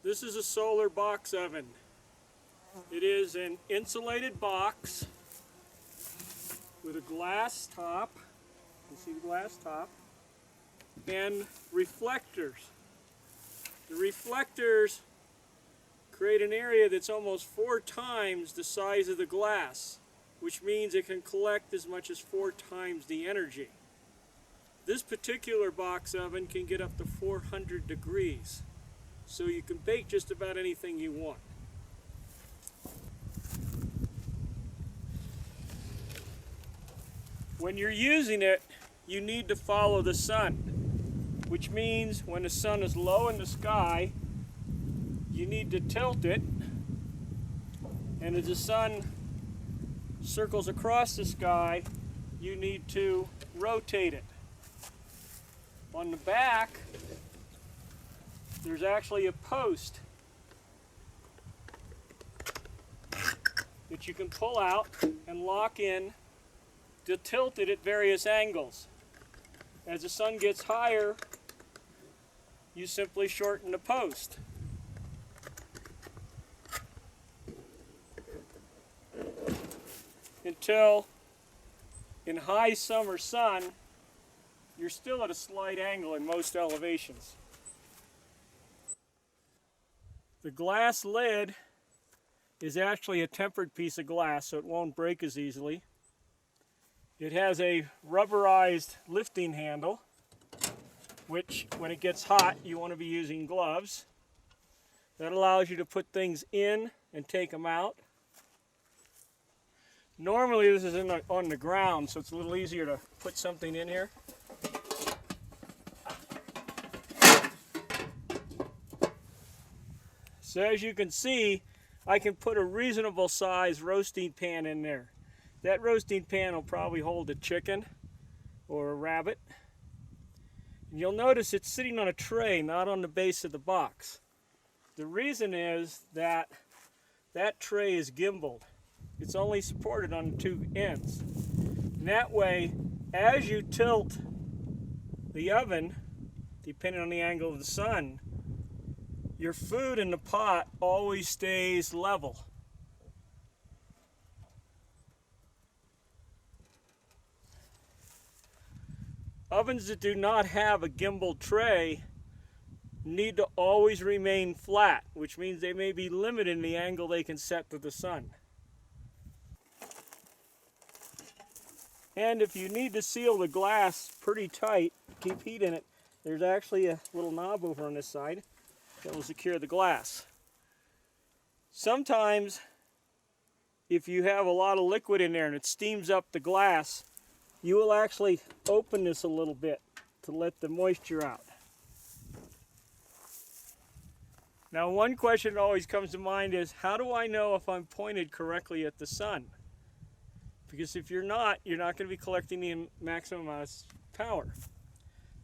This is a solar box oven. It is an insulated box with a glass top. You see the glass top? And reflectors. The reflectors create an area that's almost 4 times the size of the glass, which means it can collect as much as 4 times the energy. This particular box oven can get up to 400 degrees, so you can bake just about anything you want. When you're using it, you need to follow the sun, which means when the sun is low in the sky, you need to tilt it, and as the sun circles across the sky, you need to rotate it. On the back, there's actually a post that you can pull out and lock in to tilt it at various angles. As the sun gets higher, you simply shorten the post. Until in high summer sun, you're still at a slight angle in most elevations. The glass lid is actually a tempered piece of glass, so it won't break as easily. It has a rubberized lifting handle, which when it gets hot, you want to be using gloves. That allows you to put things in and take them out. Normally this is on the ground, so it's a little easier to put something in here. So as you can see, I can put a reasonable size roasting pan in there. That roasting pan will probably hold a chicken or a rabbit. And you'll notice it's sitting on a tray, not on the base of the box. The reason is that that tray is gimbaled. It's only supported on 2 ends. And that way, as you tilt the oven, depending on the angle of the sun, your food in the pot always stays level. Ovens that do not have a gimbal tray need to always remain flat, which means they may be limited in the angle they can set to the sun. And if you need to seal the glass pretty tight, keep heat in it, there's actually a little knob over on this side that will secure the glass. Sometimes, if you have a lot of liquid in there and it steams up the glass, you will actually open this a little bit to let the moisture out. Now, one question that always comes to mind is, how do I know if I'm pointed correctly at the sun? Because if you're not going to be collecting the maximum amount of power.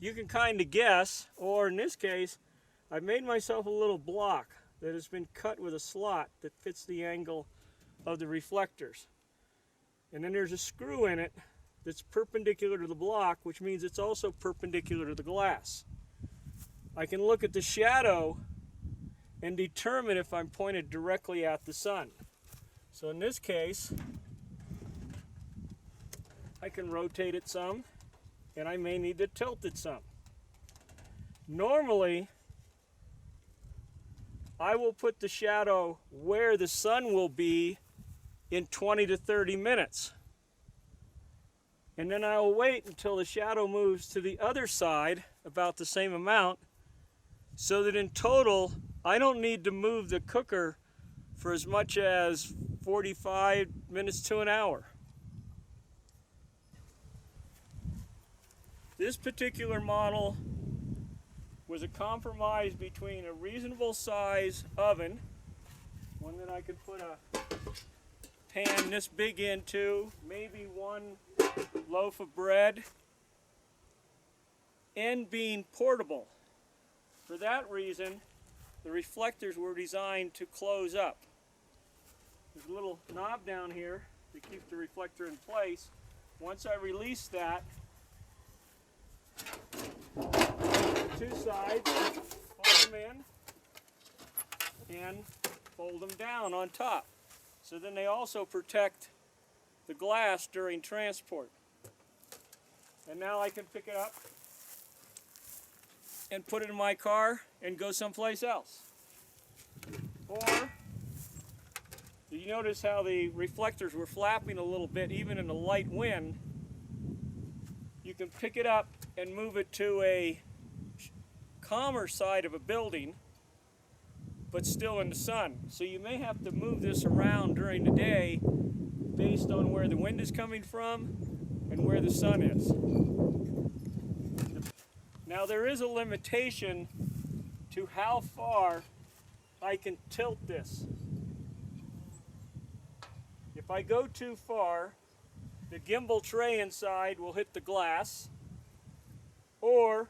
You can kind of guess, or in this case, I've made myself a little block that has been cut with a slot that fits the angle of the reflectors. And then there's a screw in it that's perpendicular to the block, which means it's also perpendicular to the glass. I can look at the shadow and determine if I'm pointed directly at the sun. So in this case, I can rotate it some, and I may need to tilt it some. Normally, I will put the shadow where the sun will be in 20 to 30 minutes. And then I will wait until the shadow moves to the other side, about the same amount, so that in total, I don't need to move the cooker for as much as 45 minutes to an hour. This particular model was a compromise between a reasonable size oven, one that I could put a pan this big into, maybe 1 loaf of bread, and being portable. For that reason, the reflectors were designed to close up. There's a little knob down here that keeps the reflector in place. Once I release that, 2 sides, pull them in, and fold them down on top. So then they also protect the glass during transport. And now I can pick it up and put it in my car and go someplace else. Or, you notice how the reflectors were flapping a little bit even in a light wind. You can pick it up and move it to a calmer side of a building, but still in the sun. So you may have to move this around during the day based on where the wind is coming from and where the sun is. Now there is a limitation to how far I can tilt this. If I go too far, the gimbal tray inside will hit the glass, or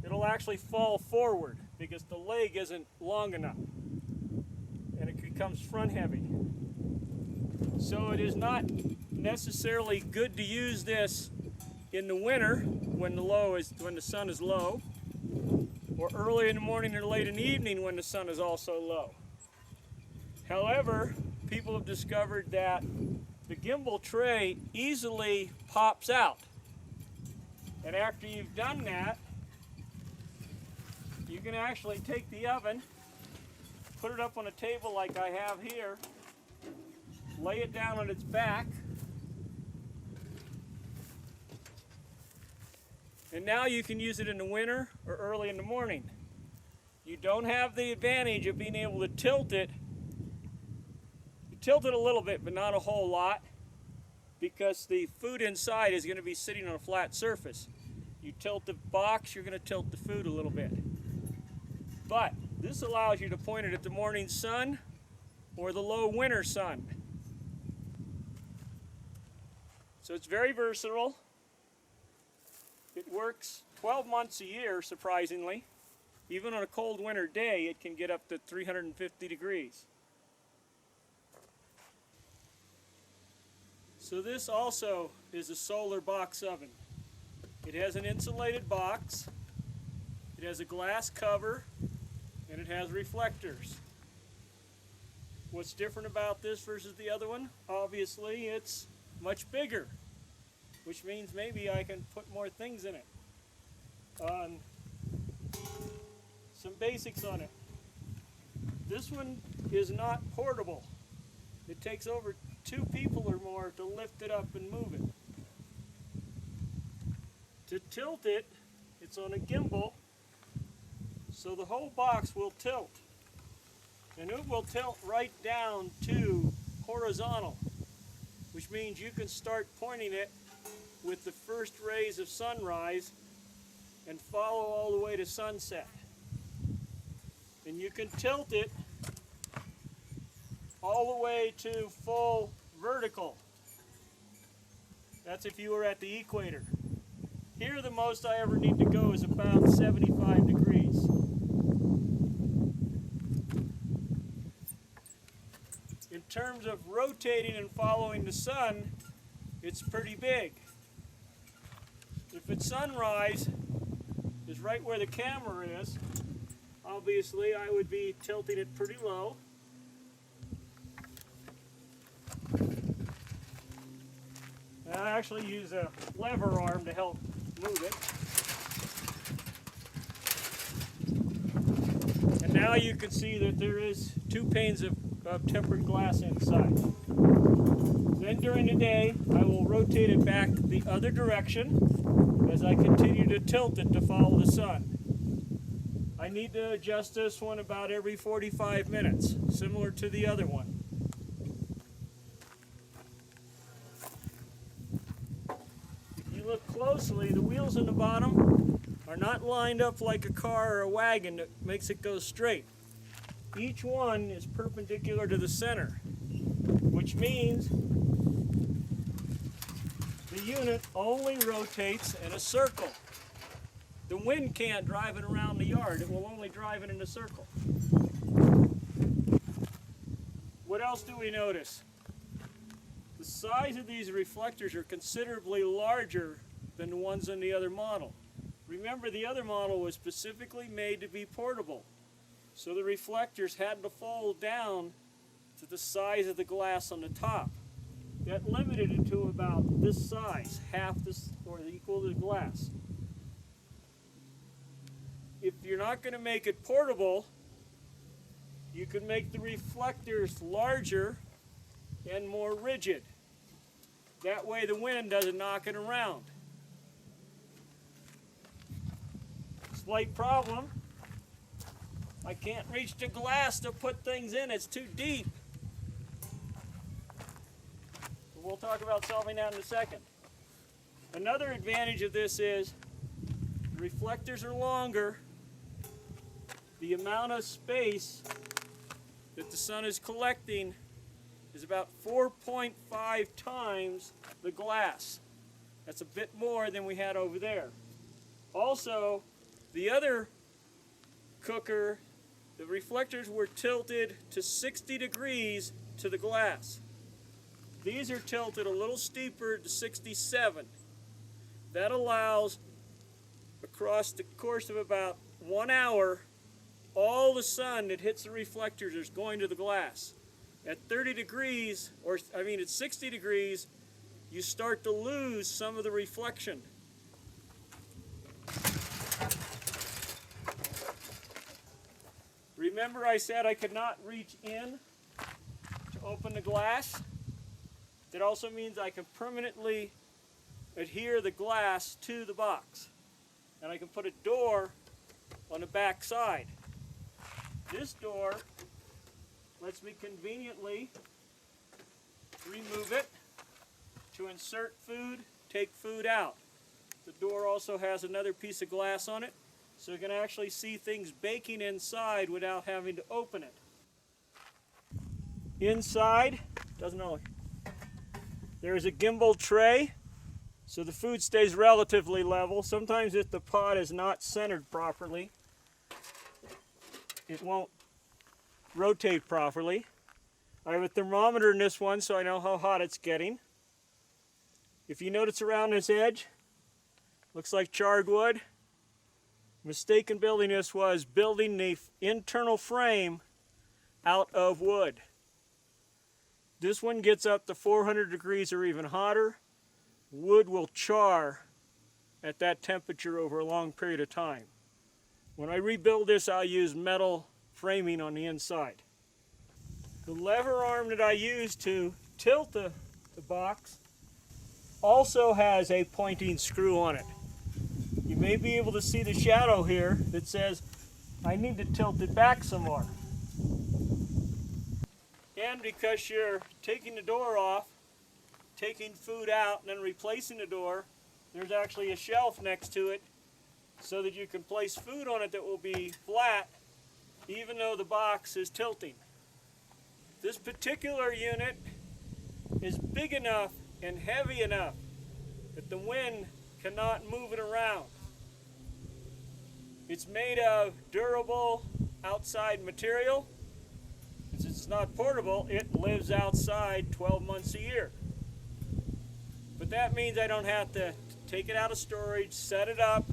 it'll actually fall forward because the leg isn't long enough and it becomes front heavy. So it is not necessarily good to use this in the winter when the sun is low, or early in the morning or late in the evening when the sun is also low. However, people have discovered that the gimbal tray easily pops out. And after you've done that, you can actually take the oven, put it up on a table like I have here, lay it down on its back, and now you can use it in the winter or early in the morning. You don't have the advantage of being able to tilt it. You tilt it a little bit, but not a whole lot, because the food inside is going to be sitting on a flat surface. You tilt the box, you're going to tilt the food a little bit. But this allows you to point it at the morning sun or the low winter sun. So it's very versatile. It works 12 months a year, surprisingly. Even on a cold winter day, it can get up to 350 degrees. So this also is a solar box oven. It has an insulated box, it has a glass cover, and it has reflectors. What's different about this versus the other one? Obviously, it's much bigger, which means maybe I can put more things in it. Some basics on it. This one is not portable. It takes over 2 people or more to lift it up and move it. To tilt it, it's on a gimbal, so the whole box will tilt. And it will tilt right down to horizontal, which means you can start pointing it with the first rays of sunrise and follow all the way to sunset. And you can tilt it all the way to full vertical. That's if you were at the equator. Here the most I ever need to go is about 75 degrees. In terms of rotating and following the sun, it's pretty big. If it's sunrise, is right where the camera is, obviously I would be tilting it pretty low. And I actually use a lever arm to help move it. And now you can see that there is 2 panes of tempered glass inside. Then during the day, I will rotate it back the other direction as I continue to tilt it to follow the sun. I need to adjust this one about every 45 minutes, similar to the other one. If you look closely, the wheels on the bottom are not lined up like a car or a wagon that makes it go straight. Each one is perpendicular to the center, which means the unit only rotates in a circle. The wind can't drive it around the yard, it will only drive it in a circle. What else do we notice? The size of these reflectors are considerably larger than the ones on the other model. Remember, the other model was specifically made to be portable. So the reflectors had to fold down to the size of the glass on the top. That limited it to about this size, half this, or equal to the glass. If you're not going to make it portable, you can make the reflectors larger and more rigid. That way the wind doesn't knock it around. Slight problem, I can't reach the glass to put things in, it's too deep. We'll talk about solving that in a second. Another advantage of this is the reflectors are longer. The amount of space that the sun is collecting is about 4.5 times the glass. That's a bit more than we had over there. Also, the other cooker, the reflectors were tilted to 60 degrees to the glass. These are tilted a little steeper to 67. That allows, across the course of about 1 hour, all the sun that hits the reflectors is going to the glass. At 30 degrees, at 60 degrees, you start to lose some of the reflection. Remember I said I could not reach in to open the glass? That also means I can permanently adhere the glass to the box. And I can put a door on the back side. This door lets me conveniently remove it to insert food, take food out. The door also has another piece of glass on it, so you can actually see things baking inside without having to open it. Inside, there's a gimbal tray, so the food stays relatively level. Sometimes if the pot is not centered properly, it won't rotate properly. I have a thermometer in this one so I know how hot it's getting. If you notice around this edge, looks like charred wood. Mistake in building this was building the internal frame out of wood. This one gets up to 400 degrees or even hotter. Wood will char at that temperature over a long period of time. When I rebuild this, I'll use metal framing on the inside. The lever arm that I use to tilt the box also has a pointing screw on it. You may be able to see the shadow here that says I need to tilt it back some more. And because you're taking the door off, taking food out, and then replacing the door, there's actually a shelf next to it so that you can place food on it that will be flat even though the box is tilting. This particular unit is big enough and heavy enough that the wind cannot move it around. It's made of durable outside material. Since it's not portable, it lives outside 12 months a year. But that means I don't have to take it out of storage, set it up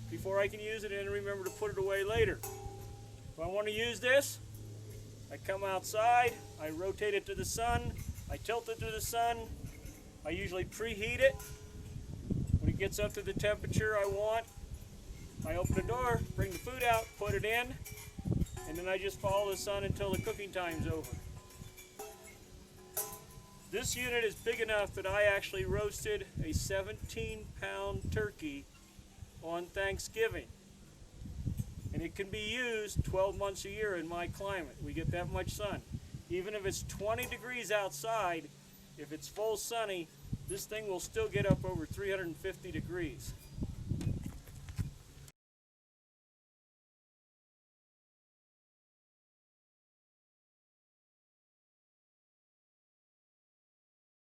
before I can use it, and remember to put it away later. If I want to use this, I come outside, I rotate it to the sun, I tilt it to the sun, I usually preheat it. When it gets up to the temperature I want, I open the door, bring the food out, put it in, and then I just follow the sun until the cooking time's over. This unit is big enough that I actually roasted a 17-pound turkey on Thanksgiving. And it can be used 12 months a year in my climate. We get that much sun. Even if it's 20 degrees outside, if it's full sunny, this thing will still get up over 350 degrees.